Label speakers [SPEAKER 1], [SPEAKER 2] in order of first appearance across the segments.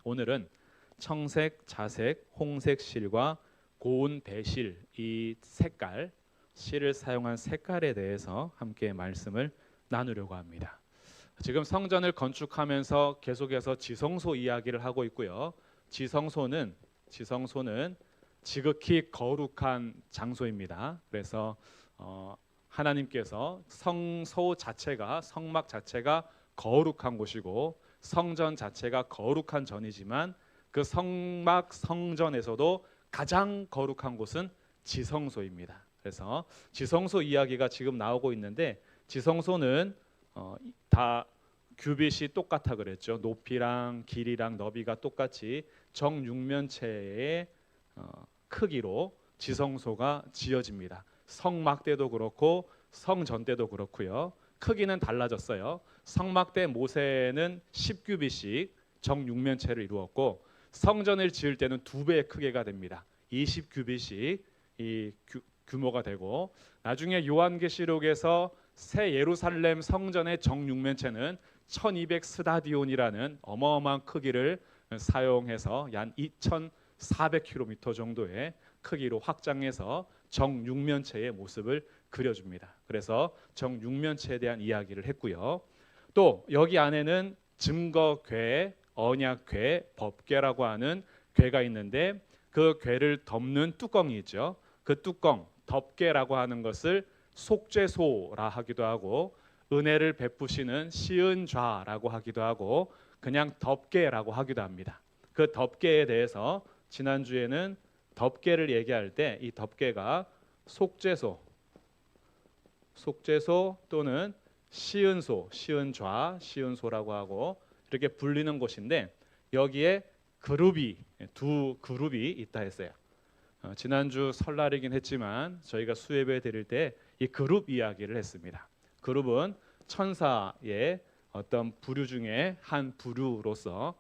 [SPEAKER 1] 오늘은 청색, 자색, 홍색 실과 고운 배실 이 색깔, 실을 사용한 색깔에 대해서 함께 말씀을 나누려고 합니다. 지금 성전을 건축하면서 계속해서 지성소 이야기를 하고 있고요. 지성소는 지극히 거룩한 장소입니다. 그래서 하나님께서 성소 자체가 성막 자체가 거룩한 곳이고 성전 자체가 거룩한 전이지만 그 성막 성전에서도 가장 거룩한 곳은 지성소입니다. 그래서 지성소 이야기가 지금 나오고 있는데 지성소는 다 규빗이 똑같아 그랬죠. 높이랑 길이랑 너비가 똑같이 정육면체의 크기로 지성소가 지어집니다. 성막대도 그렇고 성전대도 그렇고요. 크기는 달라졌어요. 성막대 모세는 10규빗씩 정육면체를 이루었고 성전을 지을 때는 2배의 크기가 됩니다. 20규빗씩 이 규모가 되고 나중에 요한계시록에서 새 예루살렘 성전의 정육면체는 1200 스타디온이라는 어마어마한 크기를 사용해서 약 2400km 정도의 크기로 확장해서 정육면체의 모습을 그려줍니다. 그래서 정육면체에 대한 이야기를 했고요. 또 여기 안에는 증거궤, 언약궤, 법궤라고 하는 궤가 있는데 그 궤를 덮는 뚜껑이 있죠. 그 뚜껑, 덮궤라고 하는 것을 속죄소라 하기도 하고 은혜를 베푸시는 시은좌라고 하기도 하고 그냥 덮궤라고 하기도 합니다. 그 덮궤에 대해서 지난주에는 덮궤를 얘기할 때 이 덮궤가 속죄소 또는 시은소, 시은좌, 시은소라고 하고 이렇게 불리는 곳인데 여기에 두 그룹이 있다 했어요. 지난주 설날이긴 했지만 저희가 수예배 드릴 때 이 그룹 이야기를 했습니다. 그룹은 천사의 어떤 부류 중에 한 부류로서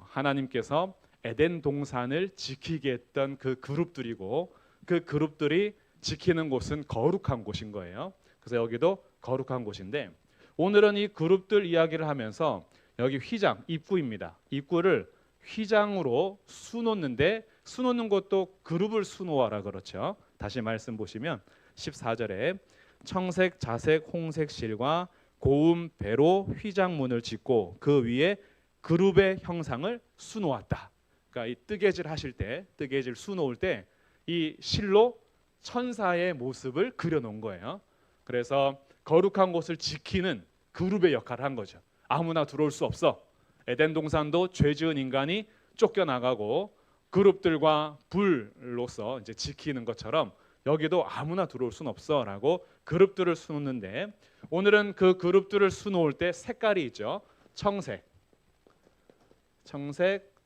[SPEAKER 1] 하나님께서 에덴 동산을 지키게 했던 그 그룹들이고 그 그룹들이 지키는 곳은 거룩한 곳인 거예요. 그래서 여기도 거룩한 곳인데 오늘은 이 그룹들 이야기를 하면서 여기 휘장, 입구입니다. 입구를 휘장으로 수놓는데 수놓는 것도 그룹을 수놓아라 그렇죠. 다시 말씀 보시면 14절에 청색, 자색, 홍색 실과 고운 배로 휘장문을 짓고 그 위에 그룹의 형상을 수놓았다. 그러니까 이 뜨개질 하실 때, 뜨개질 수놓을 때 이 실로 천사의 모습을 그려놓은 거예요. 그래서 거룩한 곳을 지키는 그룹의 역할을 한 거죠. 아무나 들어올 수 없어. 에덴 동산도 죄 지은 인간이 쫓겨나가고 그룹들과 불로서 이제 지키는 것처럼 여기도 아무나 들어올 수는 없어라고 그룹들을 수놓는데 오늘은 그 그룹들을 수놓을 때 색깔이 있죠. 청색,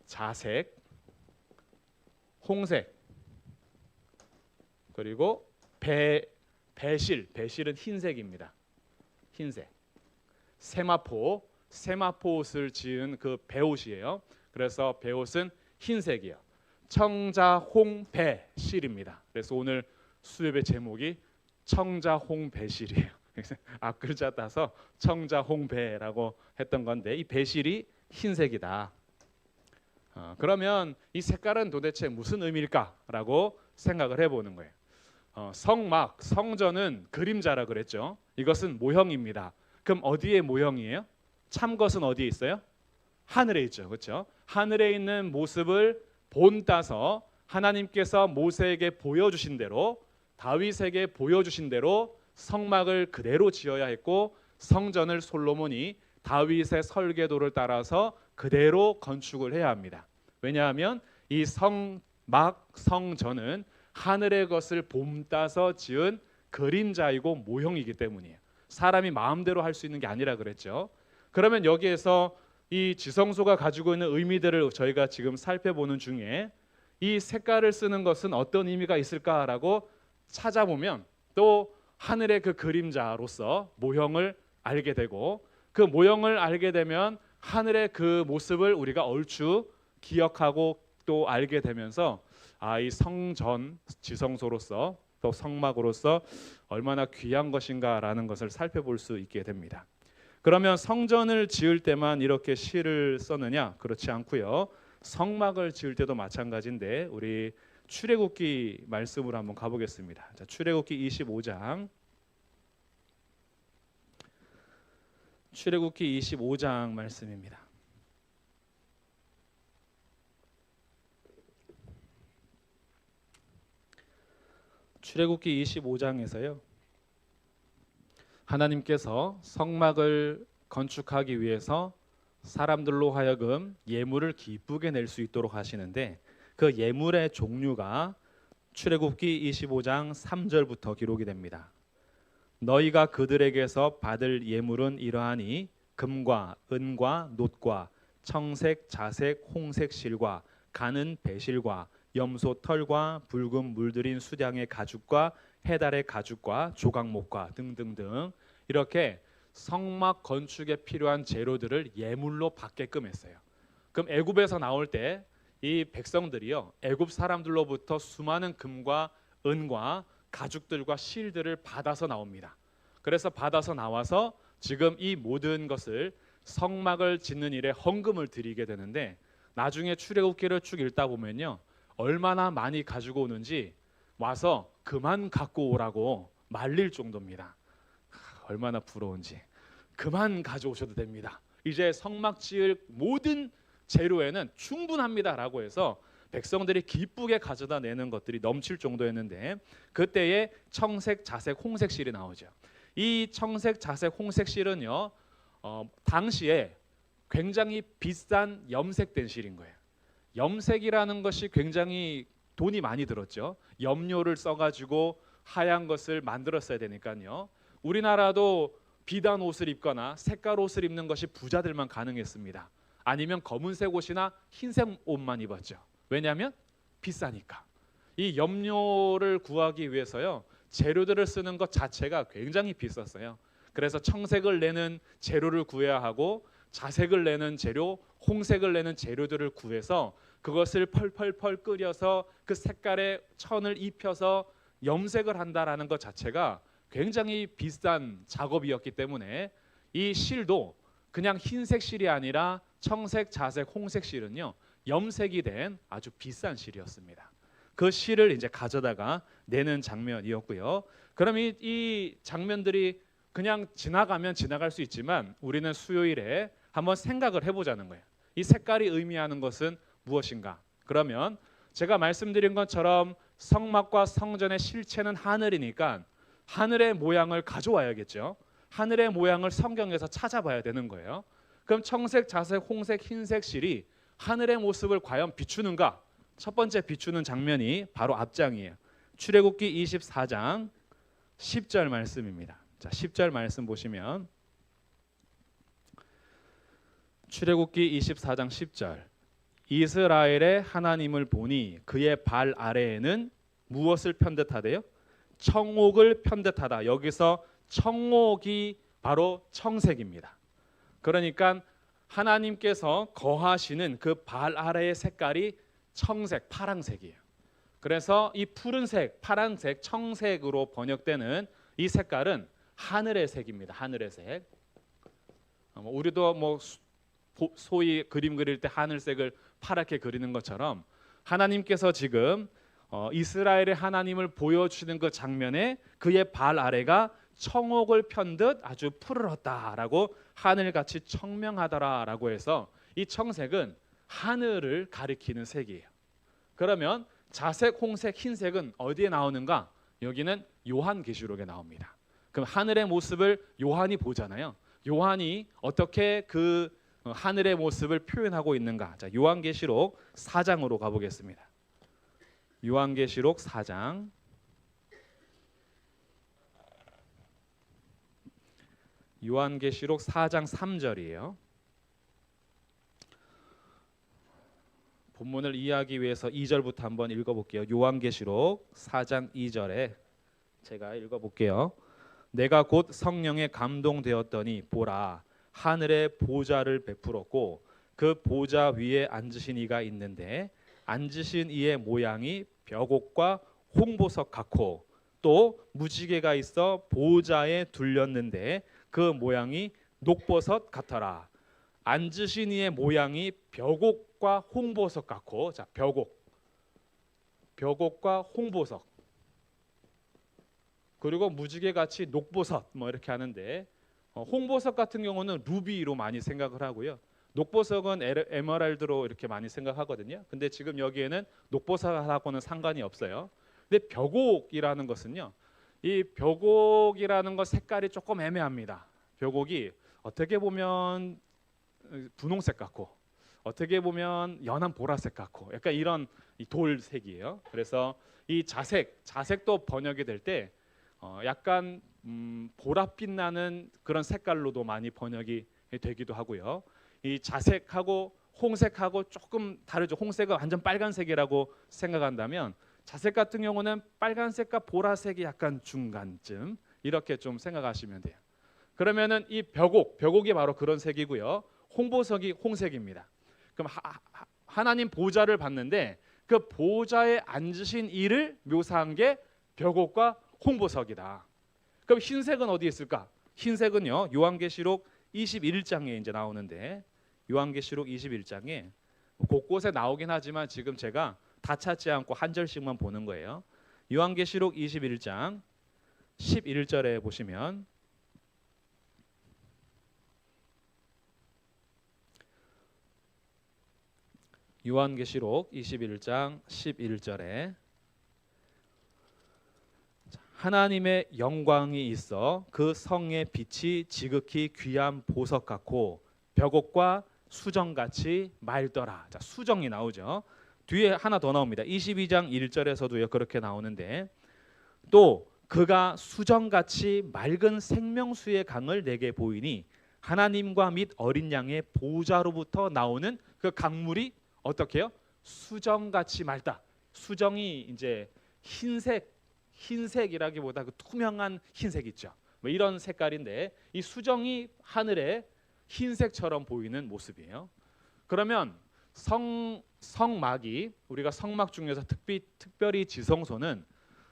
[SPEAKER 1] 자색, 홍색, 그리고 배실은 흰색입니다. 흰색. 세마포옷을 지은 그 배옷이에요. 그래서 배옷은 흰색이에요. 청자홍배실입니다. 그래서 오늘 수협의 제목이 청자홍배실이에요. 앞글자 따서 청자홍배라고 했던 건데 이 배실이 흰색이다. 그러면 이 색깔은 도대체 무슨 의미일까라고 생각을 해보는 거예요. 성막, 성전은 그림자라 그랬죠. 이것은 모형입니다. 그럼 어디에 모형이에요? 참것은 어디에 있어요? 하늘에 있죠. 그렇죠? 하늘에 있는 모습을 본따서 하나님께서 모세에게 보여주신 대로 다윗에게 보여주신 대로 성막을 그대로 지어야 했고 성전을 솔로몬이 다윗의 설계도를 따라서 그대로 건축을 해야 합니다. 왜냐하면 이 성막, 성전은 하늘의 것을 본따서 지은 그림자이고 모형이기 때문이에요. 사람이 마음대로 할 수 있는 게 아니라 그랬죠. 그러면 여기에서 이 지성소가 가지고 있는 의미들을 저희가 지금 살펴보는 중에 이 색깔을 쓰는 것은 어떤 의미가 있을까라고 찾아보면 또 하늘의 그 그림자로서 모형을 알게 되고 그 모형을 알게 되면 하늘의 그 모습을 우리가 얼추 기억하고 또 알게 되면서 이 성전 지성소로서 또 성막으로서 얼마나 귀한 것인가라는 것을 살펴볼 수 있게 됩니다. 그러면 성전을 지을 때만 이렇게 실을 썼느냐? 그렇지 않고요. 성막을 지을 때도 마찬가지인데 우리 출애굽기 말씀으로 한번 가보겠습니다. 자, 출애굽기 25장. 출애굽기 25장 말씀입니다. 출애굽기 25장에서요. 하나님께서 성막을 건축하기 위해서 사람들로 하여금 예물을 기쁘게 낼 수 있도록 하시는데 그 예물의 종류가 출애굽기 25장 3절부터 기록이 됩니다. 너희가 그들에게서 받을 예물은 이러하니 금과 은과 놋과 청색, 자색, 홍색 실과 가는 배실과 염소 털과 붉은 물들인 수량의 가죽과 해달의 가죽과 조각목과 등등등 이렇게 성막 건축에 필요한 재료들을 예물로 받게끔 했어요. 그럼 애굽에서 나올 때 이 백성들이요, 애굽 사람들로부터 수많은 금과 은과 가죽들과 실들을 받아서 나옵니다. 그래서 받아서 나와서 지금 이 모든 것을 성막을 짓는 일에 헌금을 드리게 되는데 나중에 출애굽기를 쭉 읽다 보면요, 얼마나 많이 가지고 오는지 와서 그만 갖고 오라고 말릴 정도입니다. 얼마나 부러운지. 그만 가져오셔도 됩니다. 이제 성막 지을 모든 재료에는 충분합니다라고 해서 백성들이 기쁘게 가져다 내는 것들이 넘칠 정도였는데 그때에 청색, 자색, 홍색 실이 나오죠. 이 청색, 자색, 홍색 실은요, 당시에 굉장히 비싼 염색된 실인 거예요. 염색이라는 것이 굉장히 돈이 많이 들었죠. 염료를 써가지고 하얀 것을 만들었어야 되니까요. 우리나라도 비단 옷을 입거나 색깔 옷을 입는 것이 부자들만 가능했습니다. 아니면 검은색 옷이나 흰색 옷만 입었죠. 왜냐하면 비싸니까. 이 염료를 구하기 위해서요, 재료들을 쓰는 것 자체가 굉장히 비쌌어요. 그래서 청색을 내는 재료를 구해야 하고 자색을 내는 재료, 홍색을 내는 재료들을 구해서 그것을 펄펄펄 끓여서 그 색깔의 천을 입혀서 염색을 한다라는 것 자체가 굉장히 비싼 작업이었기 때문에 이 실도 그냥 흰색 실이 아니라 청색, 자색, 홍색 실은요, 염색이 된 아주 비싼 실이었습니다. 그 실을 이제 가져다가 내는 장면이었고요. 그럼 이 장면들이 그냥 지나가면 지나갈 수 있지만 우리는 수요일에 한번 생각을 해보자는 거예요. 이 색깔이 의미하는 것은 무엇인가? 그러면 제가 말씀드린 것처럼 성막과 성전의 실체는 하늘이니까 하늘의 모양을 가져와야겠죠. 하늘의 모양을 성경에서 찾아봐야 되는 거예요. 그럼 청색, 자색, 홍색, 흰색 실이 하늘의 모습을 과연 비추는가? 첫 번째 비추는 장면이 바로 앞장이에요. 출애굽기 24장 10절 말씀입니다. 자, 10절 말씀 보시면 출애굽기 24장 10절 이스라엘의 하나님을 보니 그의 발 아래에는 무엇을 편듯하대요? 청옥을 편듯하다. 여기서 청옥이 바로 청색입니다. 그러니까 하나님께서 거하시는 그 발 아래의 색깔이 청색, 파란색이에요. 그래서 이 푸른색, 파란색, 청색으로 번역되는 이 색깔은 하늘의 색입니다. 하늘의 색. 우리도 뭐 소위 그림 그릴 때 하늘색을 파랗게 그리는 것처럼 하나님께서 지금 이스라엘의 하나님을 보여주는 그 장면에 그의 발 아래가 청옥을 편듯 아주 푸르렀다라고 하늘같이 청명하더라라고 해서 이 청색은 하늘을 가리키는 색이에요. 그러면 자색, 홍색, 흰색은 어디에 나오는가? 여기는 요한계시록에 나옵니다. 그럼 하늘의 모습을 요한이 보잖아요. 요한이 어떻게 그 하늘의 모습을 표현하고 있는가? 자, 요한계시록 4장으로 가보겠습니다. 요한계시록 4장 요한계시록 4장 3절이에요. 본문을 이해하기 위해서 2절부터 한번 읽어볼게요. 요한계시록 4장 2절에 제가 읽어볼게요. 내가 곧 성령에 감동되었더니 보라 하늘에 보좌를 베풀었고 그 보좌 위에 앉으신 이가 있는데 앉으신 이의 모양이 벽옥과 홍보석 같고 또 무지개가 있어 보좌에 둘렸는데 그 모양이 녹버섯 같아라. 앉으신 이의 모양이 벽옥과 홍보석 같고, 자, 벽옥과 홍보석, 그리고 무지개같이 녹보석 뭐 이렇게 하는데, 홍보석 같은 경우는 루비로 많이 생각을 하고요. 녹보석은 에메랄드로 이렇게 많이 생각하거든요. 근데 지금 여기에는 녹보석하고는 상관이 없어요. 근데 벽옥이라는 것은요, 이 벽옥이라는 것 색깔이 조금 애매합니다. 벽옥이 어떻게 보면 분홍색 같고, 어떻게 보면 연한 보라색 같고, 약간 이런 돌색이에요. 그래서 이 자색도 번역이 될 때 약간 보랏빛 나는 그런 색깔로도 많이 번역이 되기도 하고요. 이 자색하고 홍색하고 조금 다르죠. 홍색은 완전 빨간색이라고 생각한다면, 자색 같은 경우는 빨간색과 보라색이 약간 중간쯤, 이렇게 좀 생각하시면 돼요. 그러면은 이 벽옥이 바로 그런 색이고요. 홍보석이 홍색입니다. 그럼 하나님 보좌를 봤는데 그 보좌에 앉으신 이를 묘사한 게 벽옥과 홍보석이다. 그럼 흰색은 어디 있을까? 흰색은요, 요한계시록 21장에 이제 나오는데, 요한계시록 21장에 곳곳에 나오긴 하지만 지금 제가 다 찾지 않고 한 절씩만 보는 거예요. 요한계시록 21장 11절에 보시면, 요한계시록 21장 11절에 하나님의 영광이 있어 그 성의 빛이 지극히 귀한 보석 같고 벽옥과 수정같이 맑더라. 자, 수정이 나오죠. 뒤에 하나 더 나옵니다. 22장 1절에서도요 그렇게 나오는데, 또 그가 수정같이 맑은 생명수의 강을 내게 보이니 하나님과 및 어린 양의 보좌로부터 나오는 그 강물이 어떻게 해요? 수정같이 맑다. 수정이 이제 흰색이라기보다 그 투명한 흰색 있죠. 뭐 이런 색깔인데, 이 수정이 하늘에 흰색처럼 보이는 모습이에요. 그러면 성막이, 우리가 성막 중에서 특별히 지성소는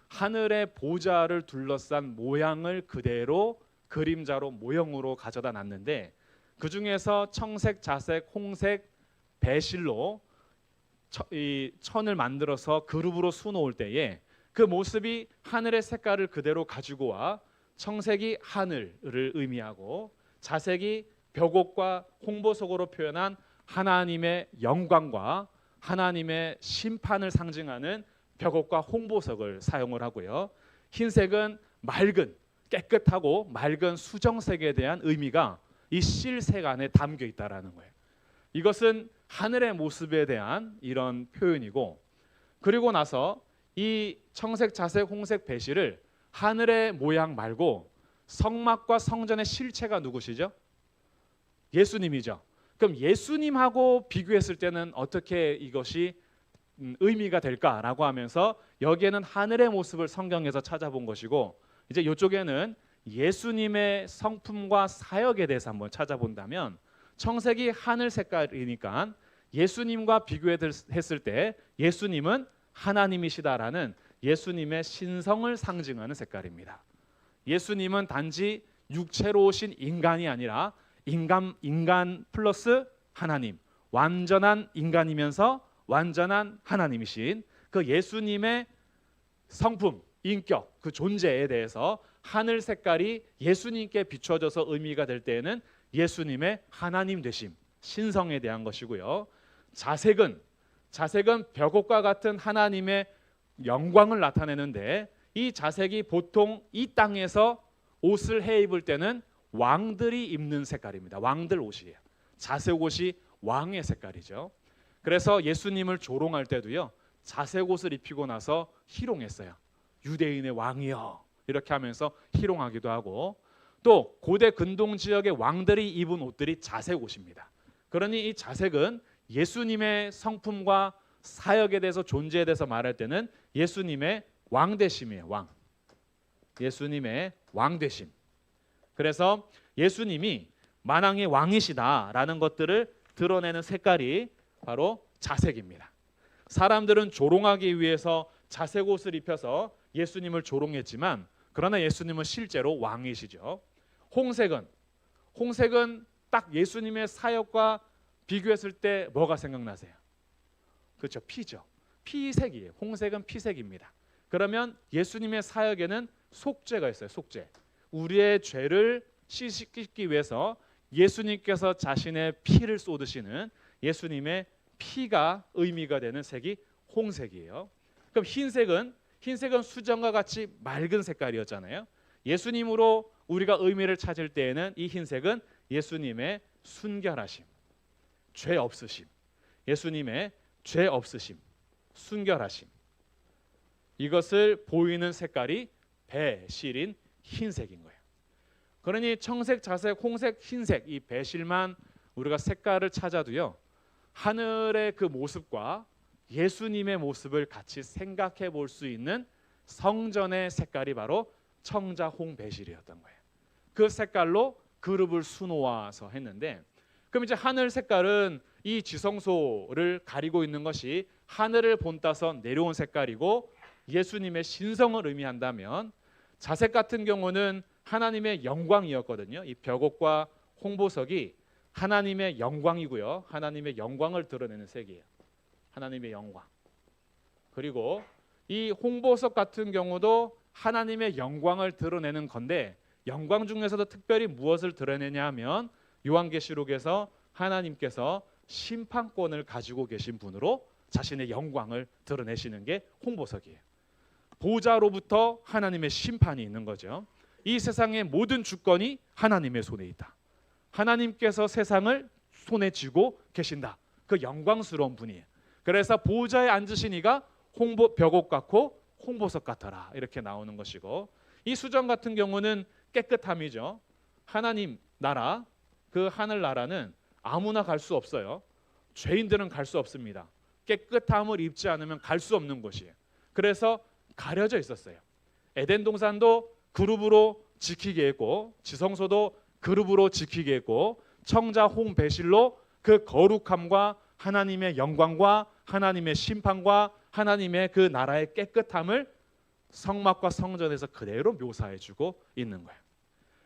[SPEAKER 1] 하늘의 보좌를 둘러싼 모양을 그대로 그림자로 모형으로 가져다 놨는데, 그 중에서 청색, 자색, 홍색, 배실로 이 천을 만들어서 그룹으로 수놓을 때에 그 모습이 하늘의 색깔을 그대로 가지고 와, 청색이 하늘을 의미하고 자색이 벽옥과 홍보석으로 표현한 하나님의 영광과 하나님의 심판을 상징하는 벽옥과 홍보석을 사용을 하고요. 흰색은 맑은, 깨끗하고 맑은 수정색에 대한 의미가 이 실색 안에 담겨 있다라는 거예요. 이것은 하늘의 모습에 대한 이런 표현이고, 그리고 나서 이 청색, 자색, 홍색 배실을 하늘의 모양 말고 성막과 성전의 실체가 누구시죠? 예수님이죠. 그럼 예수님하고 비교했을 때는 어떻게 이것이 의미가 될까라고 하면서 여기에는 하늘의 모습을 성경에서 찾아본 것이고, 이제 이쪽에는 예수님의 성품과 사역에 대해서 한번 찾아본다면, 청색이 하늘 색깔이니까 예수님과 비교했을 때 예수님은 하나님이시다라는 예수님의 신성을 상징하는 색깔입니다. 예수님은 단지 육체로 오신 인간이 아니라 인간 플러스 하나님, 완전한 인간이면서 완전한 하나님이신 그 예수님의 성품, 인격, 그 존재에 대해서 하늘 색깔이 예수님께 비춰져서 의미가 될 때에는 예수님의 하나님 되심, 신성에 대한 것이고요. 자색은 벽옥과 같은 하나님의 영광을 나타내는데, 이 자색이 보통 이 땅에서 옷을 해 입을 때는 왕들이 입는 색깔입니다. 왕들 옷이에요. 자색 옷이 왕의 색깔이죠. 그래서 예수님을 조롱할 때도요, 자색 옷을 입히고 나서 희롱했어요. 유대인의 왕이여, 이렇게 하면서 희롱하기도 하고, 또 고대 근동 지역의 왕들이 입은 옷들이 자색 옷입니다. 그러니 이 자색은 예수님의 성품과 사역에 대해서, 존재에 대해서 말할 때는 예수님의 왕되심이에요. 왕. 예수님의 왕되심. 그래서 예수님이 만왕의 왕이시다라는 것들을 드러내는 색깔이 바로 자색입니다. 사람들은 조롱하기 위해서 자색 옷을 입혀서 예수님을 조롱했지만, 그러나 예수님은 실제로 왕이시죠. 홍색은 딱 예수님의 사역과 비교했을 때 뭐가 생각나세요? 그렇죠, 피죠. 피색이에요. 홍색은 피색입니다. 그러면 예수님의 사역에는 속죄가 있어요. 속죄. 우리의 죄를 씻기 위해서 예수님께서 자신의 피를 쏟으시는 예수님의 피가 의미가 되는 색이 홍색이에요. 그럼 흰색은 수정과 같이 맑은 색깔이었잖아요. 예수님으로 우리가 의미를 찾을 때에는 이 흰색은 예수님의 순결하심, 죄 없으심, 예수님의 죄 없으심, 순결하심, 이것을 보이는 색깔이 배실인 흰색인 거예요. 그러니 청색, 자색, 홍색, 흰색 이 배실만 우리가 색깔을 찾아도요, 하늘의 그 모습과 예수님의 모습을 같이 생각해 볼 수 있는 성전의 색깔이 바로 청자홍 배실이었던 거예요. 그 색깔로 그룹을 수놓아서 했는데, 그럼 이제 하늘 색깔은 이 지성소를 가리고 있는 것이 하늘을 본따서 내려온 색깔이고 예수님의 신성을 의미한다면, 자색 같은 경우는 하나님의 영광이었거든요. 이 벽옥과 홍보석이 하나님의 영광이고요. 하나님의 영광을 드러내는 색이에요. 하나님의 영광. 그리고 이 홍보석 같은 경우도 하나님의 영광을 드러내는 건데, 영광 중에서도 특별히 무엇을 드러내냐 하면 요한계시록에서 하나님께서 심판권을 가지고 계신 분으로 자신의 영광을 드러내시는 게 홍보석이에요. 보좌로부터 하나님의 심판이 있는 거죠. 이 세상의 모든 주권이 하나님의 손에 있다. 하나님께서 세상을 손에 쥐고 계신다. 그 영광스러운 분이에요. 그래서 보좌에 앉으시니가 벽옥 같고 홍보석 같아라, 이렇게 나오는 것이고, 이 수정 같은 경우는 깨끗함이죠. 하나님 나라, 그 하늘 나라는 아무나 갈 수 없어요. 죄인들은 갈 수 없습니다. 깨끗함을 입지 않으면 갈 수 없는 곳이에요. 그래서 가려져 있었어요. 에덴 동산도 그룹으로 지키게 했고, 지성소도 그룹으로 지키게 했고, 청자 홍 배실로 그 거룩함과 하나님의 영광과 하나님의 심판과 하나님의 그 나라의 깨끗함을 성막과 성전에서 그대로 묘사해주고 있는 거예요.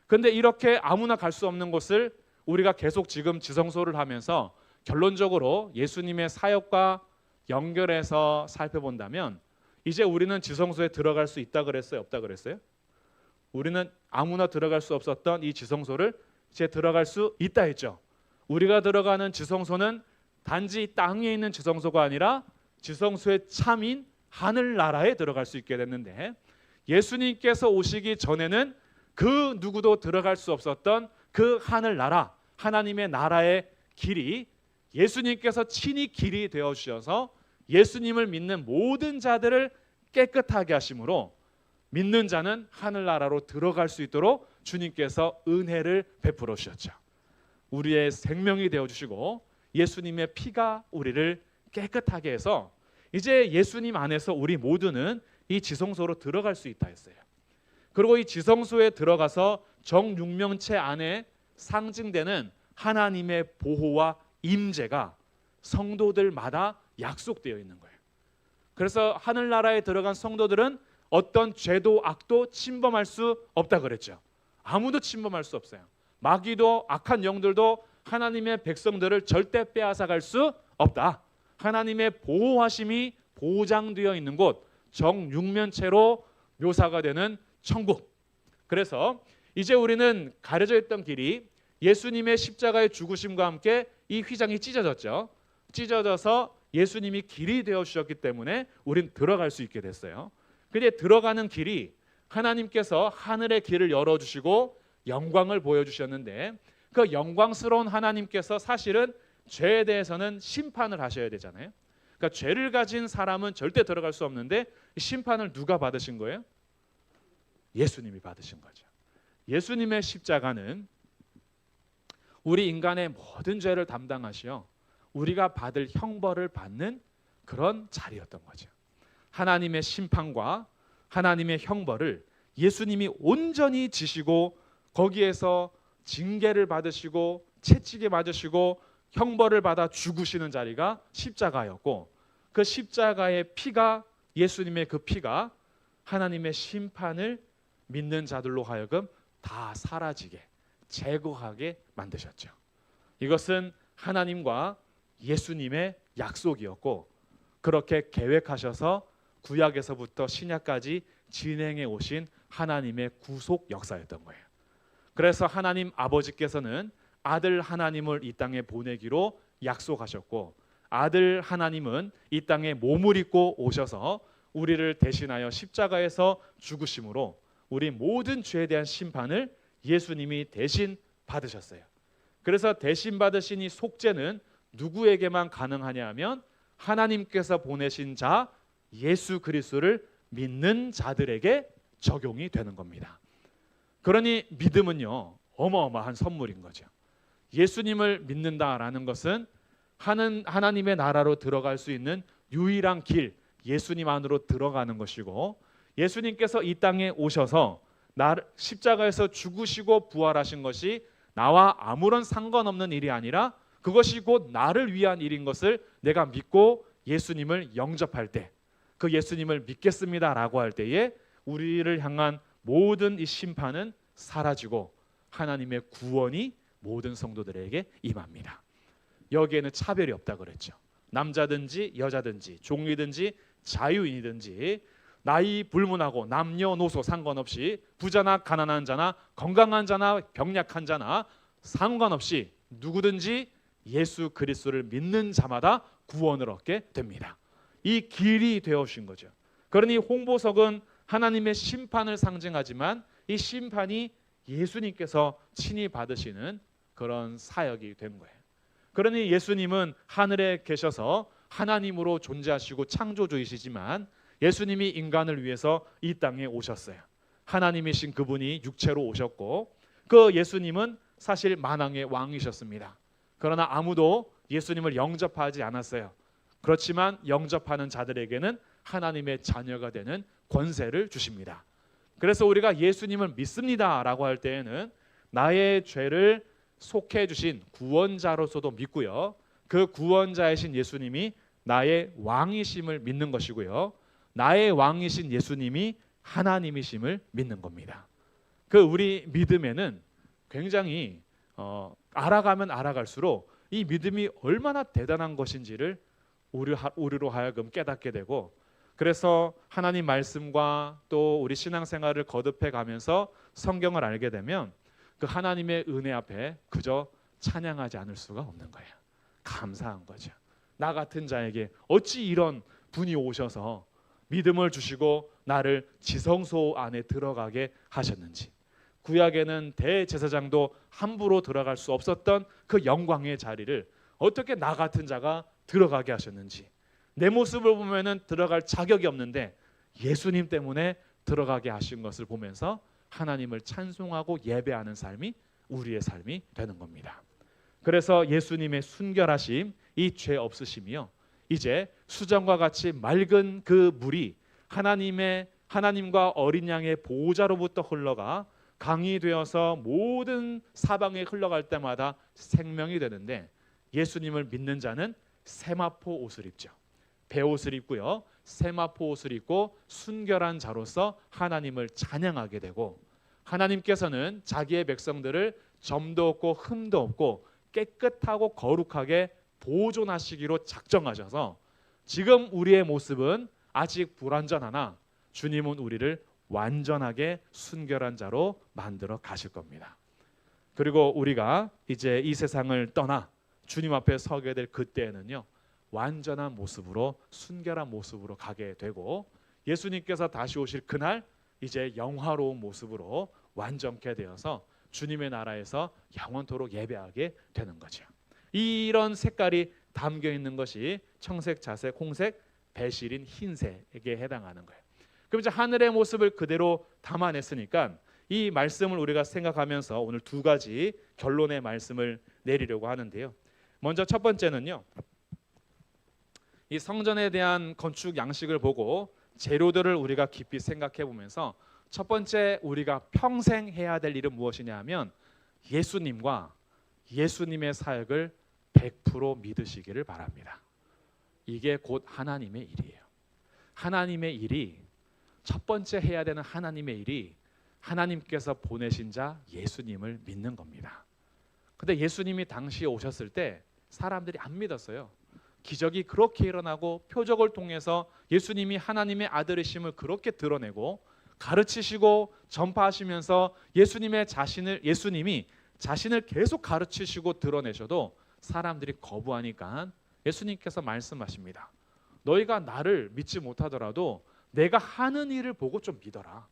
[SPEAKER 1] 그런데 이렇게 아무나 갈 수 없는 곳을 우리가 계속 지금 지성소를 하면서 결론적으로 예수님의 사역과 연결해서 살펴본다면, 이제 우리는 지성소에 들어갈 수 있다 그랬어요? 없다 그랬어요? 우리는 아무나 들어갈 수 없었던 이 지성소를 이제 들어갈 수 있다 했죠. 우리가 들어가는 지성소는 단지 땅에 있는 지성소가 아니라 지성소의 참인 하늘나라에 들어갈 수 있게 됐는데, 예수님께서 오시기 전에는 그 누구도 들어갈 수 없었던 그 하늘나라, 하나님의 나라의 길이 예수님께서 친히 길이 되어 주셔서 예수님을 믿는 모든 자들을 깨끗하게 하심으로 믿는 자는 하늘나라로 들어갈 수 있도록 주님께서 은혜를 베풀어 주셨죠. 우리의 생명이 되어 주시고 예수님의 피가 우리를 깨끗하게 해서 이제 예수님 안에서 우리 모두는 이 지성소로 들어갈 수 있다 했어요. 그리고 이 지성소에 들어가서 정육명체 안에 상징되는 하나님의 보호와 임재가 성도들마다 약속되어 있는 거예요. 그래서 하늘나라에 들어간 성도들은 어떤 죄도 악도 침범할 수 없다 그랬죠. 아무도 침범할 수 없어요. 마귀도 악한 영들도 하나님의 백성들을 절대 빼앗아갈 수 없다. 하나님의 보호하심이 보장되어 있는 곳, 정육면체로 묘사가 되는 천국. 그래서 이제 우리는 가려져 있던 길이 예수님의 십자가의 죽으심과 함께 이 휘장이 찢어졌죠. 찢어져서 예수님이 길이 되어 주셨기 때문에 우린 들어갈 수 있게 됐어요. 근데 들어가는 길이 하나님께서 하늘의 길을 열어주시고 영광을 보여주셨는데, 그 영광스러운 하나님께서 사실은 죄에 대해서는 심판을 하셔야 되잖아요. 그러니까 죄를 가진 사람은 절대 들어갈 수 없는데 심판을 누가 받으신 거예요? 예수님이 받으신 거죠. 예수님의 십자가는 우리 인간의 모든 죄를 담당하시어 우리가 받을 형벌을 받는 그런 자리였던 거죠. 하나님의 심판과 하나님의 형벌을 예수님이 온전히 지시고 거기에서 징계를 받으시고 채찍에 맞으시고 형벌을 받아 죽으시는 자리가 십자가였고, 그 십자가의 피가, 예수님의 그 피가 하나님의 심판을 믿는 자들로 하여금 다 사라지게, 제거하게 만드셨죠. 이것은 하나님과 예수님의 약속이었고 그렇게 계획하셔서 구약에서부터 신약까지 진행해 오신 하나님의 구속 역사였던 거예요. 그래서 하나님 아버지께서는 아들 하나님을 이 땅에 보내기로 약속하셨고 아들 하나님은 이 땅에 몸을 입고 오셔서 우리를 대신하여 십자가에서 죽으심으로 우리 모든 죄에 대한 심판을 예수님이 대신 받으셨어요. 그래서 대신 받으신 이 속죄는 누구에게만 가능하냐 하면 하나님께서 보내신 자 예수 그리스도를 믿는 자들에게 적용이 되는 겁니다. 그러니 믿음은요 어마어마한 선물인 거죠. 예수님을 믿는다라는 것은 하나님의 나라로 들어갈 수 있는 유일한 길 예수님 안으로 들어가는 것이고 예수님께서 이 땅에 오셔서 십자가에서 죽으시고 부활하신 것이 나와 아무런 상관없는 일이 아니라 그것이 곧 나를 위한 일인 것을 내가 믿고 예수님을 영접할 때 그 예수님을 믿겠습니다라고 할 때에 우리를 향한 모든 이 심판은 사라지고 하나님의 구원이 모든 성도들에게 임합니다. 여기에는 차별이 없다 그랬죠. 남자든지 여자든지 종이든지 자유인이든지 나이 불문하고 남녀노소 상관없이 부자나 가난한 자나 건강한 자나 병약한 자나 상관없이 누구든지 예수 그리스도를 믿는 자마다 구원을 얻게 됩니다. 이 길이 되어오신 거죠. 그러니 홍보석은 하나님의 심판을 상징하지만 이 심판이 예수님께서 친히 받으시는 그런 사역이 된 거예요. 그러니 예수님은 하늘에 계셔서 하나님으로 존재하시고 창조주이시지만 예수님이 인간을 위해서 이 땅에 오셨어요. 하나님이신 그분이 육체로 오셨고 그 예수님은 사실 만왕의 왕이셨습니다. 그러나 아무도 예수님을 영접하지 않았어요. 그렇지만 영접하는 자들에게는 하나님의 자녀가 되는 권세를 주십니다. 그래서 우리가 예수님을 믿습니다라고 할 때에는 나의 죄를 속해 주신 구원자로서도 믿고요. 그 구원자이신 예수님이 나의 왕이심을 믿는 것이고요. 나의 왕이신 예수님이 하나님이심을 믿는 겁니다. 그 우리 믿음에는 굉장히 알아가면 알아갈수록 이 믿음이 얼마나 대단한 것인지를 우리로 하여금 깨닫게 되고 그래서 하나님 말씀과 또 우리 신앙생활을 거듭해 가면서 성경을 알게 되면 그 하나님의 은혜 앞에 그저 찬양하지 않을 수가 없는 거예요. 감사한 거죠. 나 같은 자에게 어찌 이런 분이 오셔서 믿음을 주시고 나를 지성소 안에 들어가게 하셨는지 구약에는 대제사장도 함부로 들어갈 수 없었던 그 영광의 자리를 어떻게 나 같은 자가 들어가게 하셨는지 내 모습을 보면은 들어갈 자격이 없는데 예수님 때문에 들어가게 하신 것을 보면서 하나님을 찬송하고 예배하는 삶이 우리의 삶이 되는 겁니다. 그래서 예수님의 순결하심, 이 죄 없으심이요 이제 수정과 같이 맑은 그 물이 하나님과 어린 양의 보호자로부터 흘러가 강이 되어서 모든 사방에 흘러갈 때마다 생명이 되는데 예수님을 믿는 자는 세마포 옷을 입죠. 베옷을 입고요. 세마포 옷을 입고 순결한 자로서 하나님을 찬양하게 되고 하나님께서는 자기의 백성들을 점도 없고 흠도 없고 깨끗하고 거룩하게 보존하시기로 작정하셔서 지금 우리의 모습은 아직 불완전하나 주님은 우리를 완전하게 순결한 자로 만들어 가실 겁니다. 그리고 우리가 이제 이 세상을 떠나 주님 앞에 서게 될 그때에는요 완전한 모습으로 순결한 모습으로 가게 되고 예수님께서 다시 오실 그날 이제 영화로운 모습으로 완전케 되어서 주님의 나라에서 영원토록 예배하게 되는 거죠. 이런 색깔이 담겨 있는 것이 청색, 자색, 홍색, 배실인 흰색에 해당하는 거예요. 그럼 이제 하늘의 모습을 그대로 담아냈으니까 이 말씀을 우리가 생각하면서 오늘 두 가지 결론의 말씀을 내리려고 하는데요. 먼저 첫 번째는요. 이 성전에 대한 건축 양식을 보고 재료들을 우리가 깊이 생각해 보면서 첫 번째 우리가 평생 해야 될 일은 무엇이냐 하면 예수님과 예수님의 사역을 100% 믿으시기를 바랍니다. 이게 곧 하나님의 일이에요. 하나님의 일이 첫 번째 해야 되는 하나님의 일이 하나님께서 보내신 자 예수님을 믿는 겁니다. 근데 예수님이 당시에 오셨을 때 사람들이 안 믿었어요. 기적이 그렇게 일어나고 표적을 통해서 예수님이 하나님의 아들이심을 그렇게 드러내고 가르치시고 전파하시면서 예수님이 자신을 계속 가르치시고 드러내셔도 사람들이 거부하니까 예수님께서 말씀하십니다. 너희가 나를 믿지 못하더라도 내가 하는 일을 보고 좀 믿어라.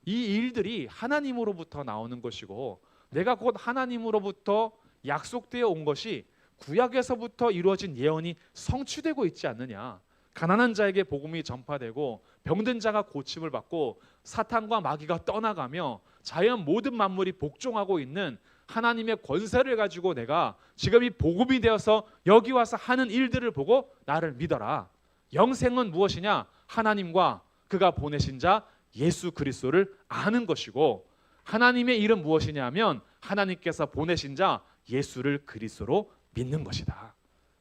[SPEAKER 1] 이 일들이 하나님으로부터 나오는 것이고 내가 곧 하나님으로부터 약속되어 온 것이 구약에서부터 이루어진 예언이 성취되고 있지 않느냐. 가난한 자에게 복음이 전파되고 병든 자가 고침을 받고 사탄과 마귀가 떠나가며 자연 모든 만물이 복종하고 있는 하나님의 권세를 가지고 내가 지금 이 복음이 되어서 여기 와서 하는 일들을 보고 나를 믿어라. 영생은 무엇이냐? 하나님과 그가 보내신 자 예수 그리스도를 아는 것이고 하나님의 일은 무엇이냐 하면 하나님께서 보내신 자 예수를 그리스도로 믿는 것이다.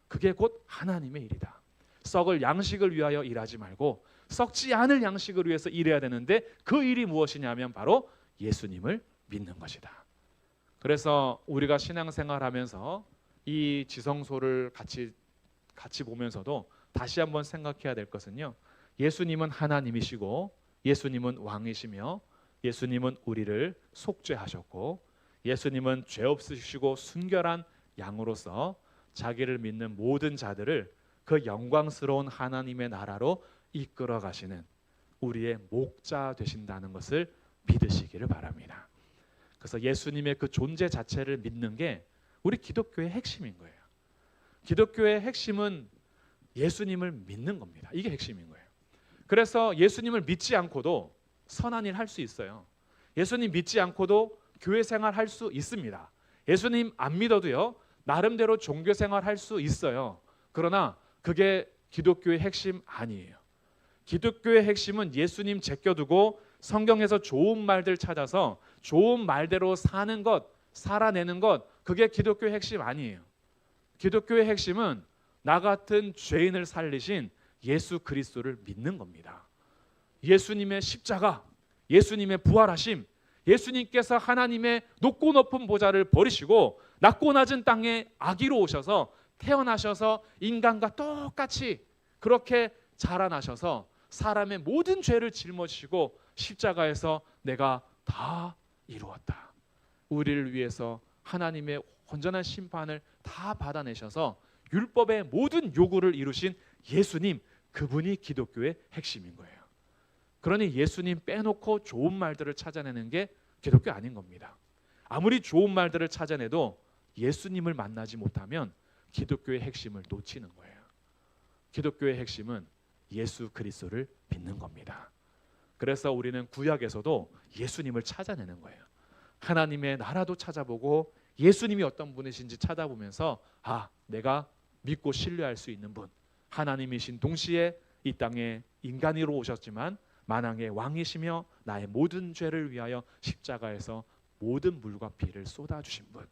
[SPEAKER 1] 그게 곧 하나님의 일이다. 썩을 양식을 위하여 일하지 말고 썩지 않을 양식을 위해서 일해야 되는데 그 일이 무엇이냐면 바로 예수님을 믿는 것이다. 그래서 우리가 신앙생활하면서 이 지성소를 같이 보면서도 다시 한번 생각해야 될 것은요. 예수님은 하나님이시고 예수님은 왕이시며 예수님은 우리를 속죄하셨고 예수님은 죄 없으시고 순결한 양으로서 자기를 믿는 모든 자들을 그 영광스러운 하나님의 나라로 이끌어 가시는 우리의 목자 되신다는 것을 믿으시기를 바랍니다. 그래서 예수님의 그 존재 자체를 믿는 게 우리 기독교의 핵심인 거예요. 기독교의 핵심은 예수님을 믿는 겁니다. 이게 핵심인 거예요. 그래서 예수님을 믿지 않고도 선한 일 할 수 있어요. 예수님 믿지 않고도 교회 생활 할 수 있습니다. 예수님 안 믿어도요. 나름대로 종교 생활 할 수 있어요. 그러나 그게 기독교의 핵심 아니에요. 기독교의 핵심은 예수님 제껴두고 성경에서 좋은 말들 찾아서 좋은 말대로 사는 것, 살아내는 것, 그게 기독교의 핵심 아니에요. 기독교의 핵심은 나 같은 죄인을 살리신 예수 그리스도를 믿는 겁니다. 예수님의 십자가, 예수님의 부활하심, 예수님께서 하나님의 높고 높은 보좌를 버리시고 낮고 낮은 땅에 아기로 오셔서 태어나셔서 인간과 똑같이 그렇게 자라나셔서 사람의 모든 죄를 짊어지시고 십자가에서 내가 다 이루었다. 우리를 위해서 하나님의 온전한 심판을 다 받아내셔서 율법의 모든 요구를 이루신 예수님, 그분이 기독교의 핵심인 거예요. 그러니 예수님 빼놓고 좋은 말들을 찾아내는 게 기독교 아닌 겁니다. 아무리 좋은 말들을 찾아내도 예수님을 만나지 못하면 기독교의 핵심을 놓치는 거예요. 기독교의 핵심은 예수 그리스도를 믿는 겁니다. 그래서 우리는 구약에서도 예수님을 찾아내는 거예요. 하나님의 나라도 찾아보고 예수님이 어떤 분이신지 찾아보면서 내가 믿고 신뢰할 수 있는 분, 하나님이신 동시에 이 땅에 인간으로 오셨지만 만왕의 왕이시며 나의 모든 죄를 위하여 십자가에서 모든 물과 피를 쏟아주신 분,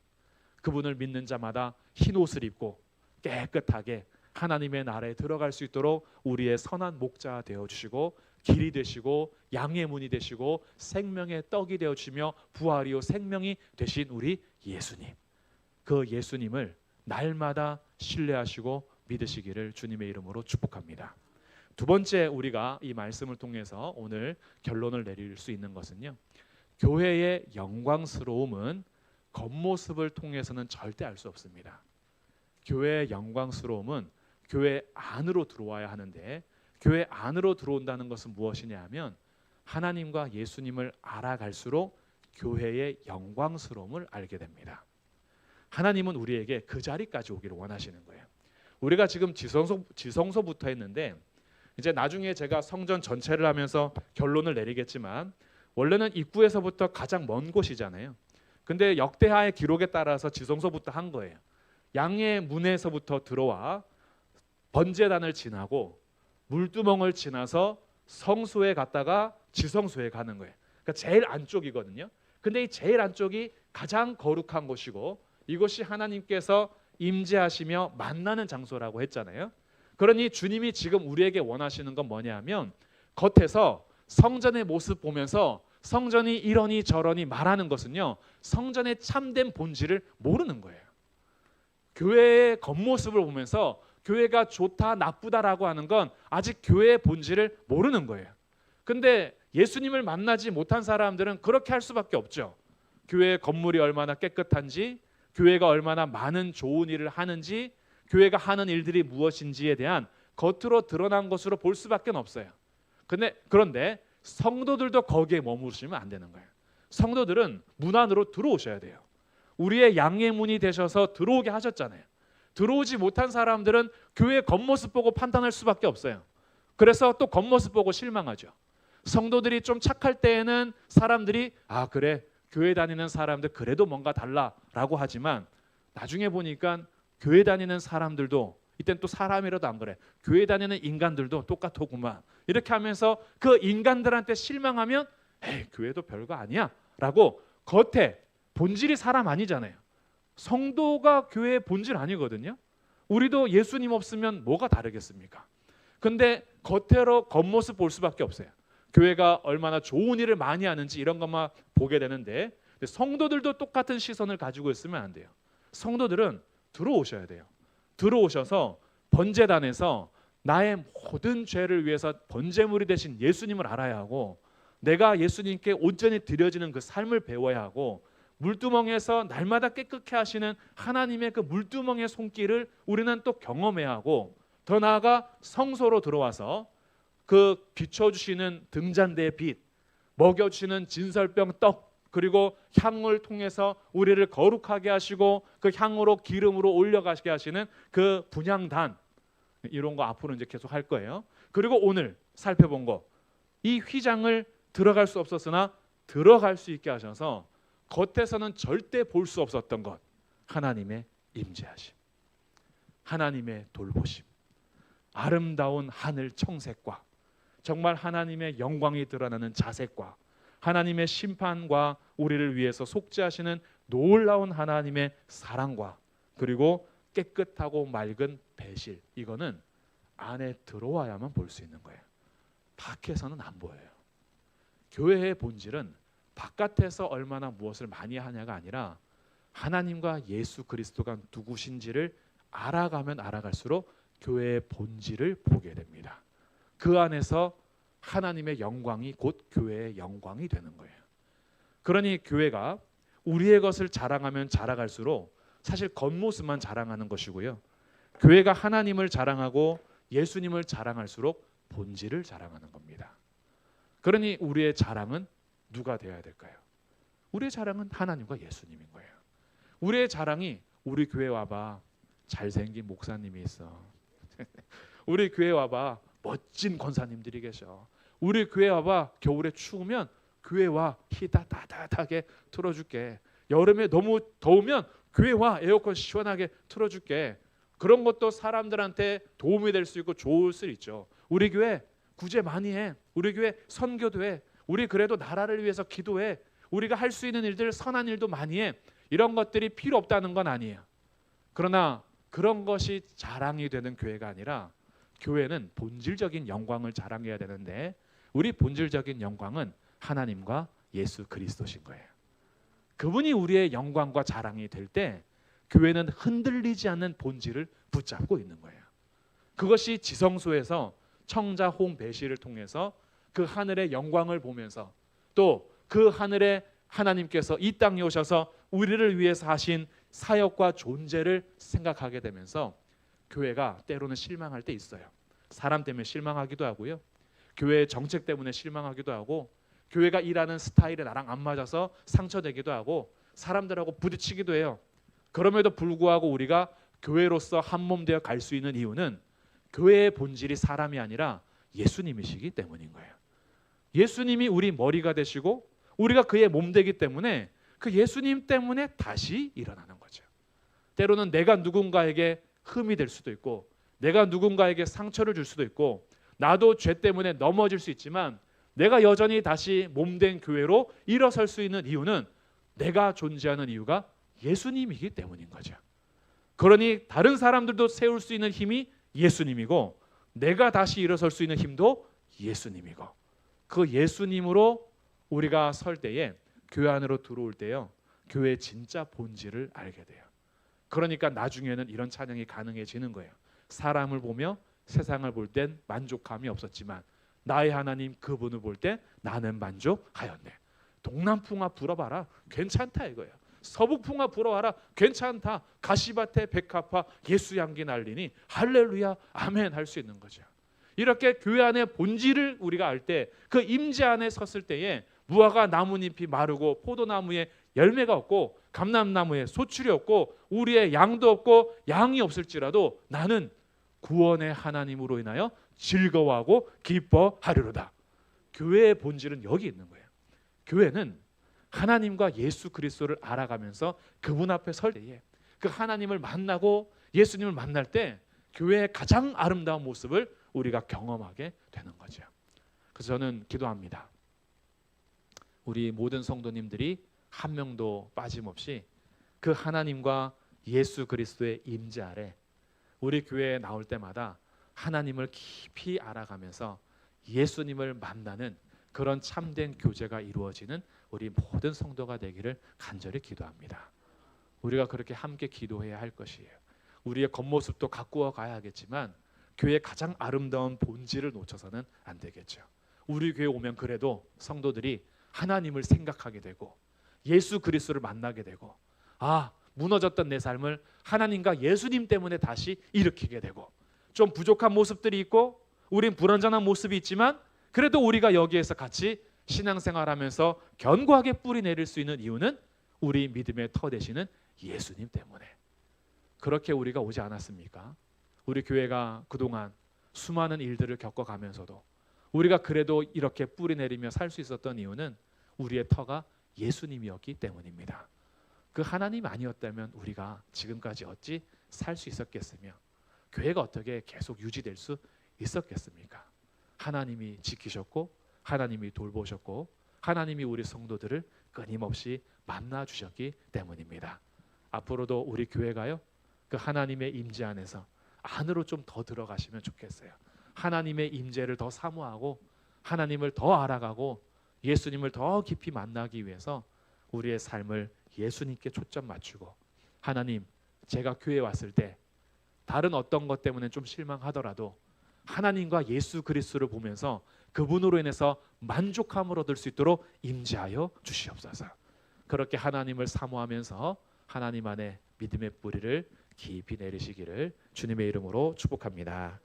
[SPEAKER 1] 그분을 믿는 자마다 흰 옷을 입고 깨끗하게 하나님의 나라에 들어갈 수 있도록 우리의 선한 목자 되어주시고 길이 되시고 양의 문이 되시고 생명의 떡이 되어주시며 부활이요 생명이 되신 우리 예수님, 그 예수님을 날마다 신뢰하시고 믿으시기를 주님의 이름으로 축복합니다. 두 번째, 우리가 이 말씀을 통해서 오늘 결론을 내릴 수 있는 것은요, 교회의 영광스러움은 겉모습을 통해서는 절대 알 수 없습니다. 교회의 영광스러움은 교회 안으로 들어와야 하는데, 교회 안으로 들어온다는 것은 무엇이냐 하면 하나님과 예수님을 알아갈수록 교회의 영광스러움을 알게 됩니다. 하나님은 우리에게 그 자리까지 오기를 원하시는 거예요. 우리가 지금 지성소부터 했는데 이제 나중에 제가 성전 전체를 하면서 결론을 내리겠지만 원래는 입구에서부터 가장 먼 곳이잖아요. 근데 역대하의 기록에 따라서 지성소부터 한 거예요. 양의 문에서부터 들어와 번제단을 지나고 물두멍을 지나서 성소에 갔다가 지성소에 가는 거예요. 그러니까 제일 안쪽이거든요. 근데 이 제일 안쪽이 가장 거룩한 곳이고 이곳이 하나님께서 임재하시며 만나는 장소라고 했잖아요. 그러니 주님이 지금 우리에게 원하시는 건 뭐냐 하면 겉에서 성전의 모습 보면서 성전이 이러니 저러니 말하는 것은요, 성전의 참된 본질을 모르는 거예요. 교회의 겉모습을 보면서 교회가 좋다 나쁘다라고 하는 건 아직 교회의 본질을 모르는 거예요. 근데 예수님을 만나지 못한 사람들은 그렇게 할 수밖에 없죠. 교회의 건물이 얼마나 깨끗한지, 교회가 얼마나 많은 좋은 일을 하는지, 교회가 하는 일들이 무엇인지에 대한 겉으로 드러난 것으로 볼 수밖에 없어요. 그런데 성도들도 거기에 머무르시면 안 되는 거예요. 성도들은 문 안으로 들어오셔야 돼요. 우리의 양의 문이 되셔서 들어오게 하셨잖아요. 들어오지 못한 사람들은 교회 겉모습 보고 판단할 수밖에 없어요. 그래서 또 겉모습 보고 실망하죠. 성도들이 좀 착할 때에는 사람들이 아 그래 교회 다니는 사람들 그래도 뭔가 달라라고 하지만 나중에 보니까 교회 다니는 사람들도 이땐 또 사람이라도 안 그래. 교회 다니는 인간들도 똑같더구만. 이렇게 하면서 그 인간들한테 실망하면 에이 교회도 별거 아니야 라고 겉에 본질이 사람 아니잖아요. 성도가 교회의 본질 아니거든요. 우리도 예수님 없으면 뭐가 다르겠습니까? 근데 겉으로 겉모습 볼 수밖에 없어요. 교회가 얼마나 좋은 일을 많이 하는지 이런 것만 보게 되는데 성도들도 똑같은 시선을 가지고 있으면 안 돼요. 성도들은 들어오셔야 돼요. 들어오셔서 번제단에서 나의 모든 죄를 위해서 번제물이 되신 예수님을 알아야 하고 내가 예수님께 온전히 드려지는 그 삶을 배워야 하고 물두멍에서 날마다 깨끗게 하시는 하나님의 그 물두멍의 손길을 우리는 또 경험해야 하고 더 나아가 성소로 들어와서 그 비춰주시는 등잔대의 빛, 먹여주시는 진설병 떡 그리고 향을 통해서 우리를 거룩하게 하시고 그 향으로 기름으로 올려가시게 하시는 그 분향단 이런 거 앞으로 이제 계속 할 거예요. 그리고 오늘 살펴본 거 이 휘장을 들어갈 수 없었으나 들어갈 수 있게 하셔서 겉에서는 절대 볼 수 없었던 것 하나님의 임재하심, 하나님의 돌보심, 아름다운 하늘 청색과 정말 하나님의 영광이 드러나는 자색과 하나님의 심판과 우리를 위해서 속죄하시는 놀라운 하나님의 사랑과 그리고 깨끗하고 맑은 배실 이거는 안에 들어와야만 볼 수 있는 거예요. 밖에서는 안 보여요. 교회의 본질은 바깥에서 얼마나 무엇을 많이 하냐가 아니라 하나님과 예수 그리스도가 누구신지를 알아가면 알아갈수록 교회의 본질을 보게 됩니다. 그 안에서 하나님의 영광이 곧 교회의 영광이 되는 거예요. 그러니 교회가 우리의 것을 자랑하면 자랑할수록 사실 겉모습만 자랑하는 것이고요. 교회가 하나님을 자랑하고 예수님을 자랑할수록 본질을 자랑하는 겁니다. 그러니 우리의 자랑은 누가 되어야 될까요? 우리의 자랑은 하나님과 예수님인 거예요. 우리의 자랑이 우리 교회 와봐 잘생긴 목사님이 있어. 우리 교회 와봐 멋진 권사님들이 계셔. 우리 교회 와봐 겨울에 추우면 교회 와 히다다다하게 틀어줄게. 여름에 너무 더우면 교회 와 에어컨 시원하게 틀어줄게. 그런 것도 사람들한테 도움이 될 수 있고 좋을 수 있죠. 우리 교회 구제 많이 해. 우리 교회 선교도 해. 우리 그래도 나라를 위해서 기도해. 우리가 할 수 있는 일들 선한 일도 많이 해. 이런 것들이 필요 없다는 건 아니에요. 그러나 그런 것이 자랑이 되는 교회가 아니라 교회는 본질적인 영광을 자랑해야 되는데 우리 본질적인 영광은 하나님과 예수 그리스도신 거예요. 그분이 우리의 영광과 자랑이 될 때 교회는 흔들리지 않는 본질을 붙잡고 있는 거예요. 그것이 지성소에서 청자 홍 배실을 통해서 그 하늘의 영광을 보면서 또 그 하늘에 하나님께서 이 땅에 오셔서 우리를 위해서 하신 사역과 존재를 생각하게 되면서 교회가 때로는 실망할 때 있어요. 사람 때문에 실망하기도 하고요. 교회의 정책 때문에 실망하기도 하고 교회가 일하는 스타일이 나랑 안 맞아서 상처되기도 하고 사람들하고 부딪히기도 해요. 그럼에도 불구하고 우리가 교회로서 한몸 되어 갈 수 있는 이유는 교회의 본질이 사람이 아니라 예수님이시기 때문인 거예요. 예수님이 우리 머리가 되시고 우리가 그의 몸 되기 때문에 그 예수님 때문에 다시 일어나는 거죠. 때로는 내가 누군가에게 흠이 될 수도 있고 내가 누군가에게 상처를 줄 수도 있고 나도 죄 때문에 넘어질 수 있지만 내가 여전히 다시 몸된 교회로 일어설 수 있는 이유는 내가 존재하는 이유가 예수님이기 때문인 거죠. 그러니 다른 사람들도 세울 수 있는 힘이 예수님이고 내가 다시 일어설 수 있는 힘도 예수님이고 그 예수님으로 우리가 설 때에 교회 안으로 들어올 때요, 교회의 진짜 본질을 알게 돼요. 그러니까 나중에는 이런 찬양이 가능해지는 거예요. 사람을 보며 세상을 볼 땐 만족감이 없었지만 나의 하나님 그분을 볼 때 나는 만족하였네. 동남풍아 불어봐라, 괜찮다 이거예요. 서북풍아 불어와라, 괜찮다. 가시밭에 백합화 예수 향기 날리니 할렐루야 아멘 할 수 있는 거죠. 이렇게 교회 안의 본질을 우리가 알 때, 그 임재 안에 섰을 때에 무화과 나뭇잎이 마르고 포도나무에 열매가 없고 감람나무에 소출이 없고 우리의 양도 없고 양이 없을지라도 나는 구원의 하나님으로 인하여 즐거워하고 기뻐하리로다. 교회의 본질은 여기 있는 거예요. 교회는 하나님과 예수 그리스도를 알아가면서 그분 앞에 설 때에, 그 하나님을 만나고 예수님을 만날 때 교회의 가장 아름다운 모습을 우리가 경험하게 되는 거죠. 그래서 저는 기도합니다. 우리 모든 성도님들이 한 명도 빠짐없이 그 하나님과 예수 그리스도의 임재 아래 우리 교회에 나올 때마다 하나님을 깊이 알아가면서 예수님을 만나는 그런 참된 교제가 이루어지는 우리 모든 성도가 되기를 간절히 기도합니다. 우리가 그렇게 함께 기도해야 할 것이에요. 우리의 겉모습도 가꾸어 가야겠지만 교회의 가장 아름다운 본질을 놓쳐서는 안 되겠죠. 우리 교회 오면 그래도 성도들이 하나님을 생각하게 되고 예수 그리스도를 만나게 되고, 무너졌던 내 삶을 하나님과 예수님 때문에 다시 일으키게 되고, 좀 부족한 모습들이 있고 우린 불완전한 모습이 있지만 그래도 우리가 여기에서 같이 신앙생활하면서 견고하게 뿌리 내릴 수 있는 이유는 우리 믿음의 터 되시는 예수님 때문에. 그렇게 우리가 오지 않았습니까? 우리 교회가 그동안 수많은 일들을 겪어가면서도 우리가 그래도 이렇게 뿌리 내리며 살 수 있었던 이유는 우리의 터가 예수님이었기 때문입니다. 그 하나님 아니었다면 우리가 지금까지 어찌 살 수 있었겠으며 교회가 어떻게 계속 유지될 수 있었겠습니까? 하나님이 지키셨고 하나님이 돌보셨고 하나님이 우리 성도들을 끊임없이 만나 주셨기 때문입니다. 앞으로도 우리 교회가요, 그 하나님의 임재 안에서 안으로 좀 더 들어가시면 좋겠어요. 하나님의 임재를 더 사모하고 하나님을 더 알아가고 예수님을 더 깊이 만나기 위해서 우리의 삶을 예수님께 초점 맞추고, 하나님, 제가 교회에 왔을 때 다른 어떤 것 때문에 좀 실망하더라도 하나님과 예수 그리스도를 보면서 그분으로 인해서 만족함을 얻을 수 있도록 임재하여 주시옵소서. 그렇게 하나님을 사모하면서 하나님 안에 믿음의 뿌리를 깊이 내리시기를 주님의 이름으로 축복합니다.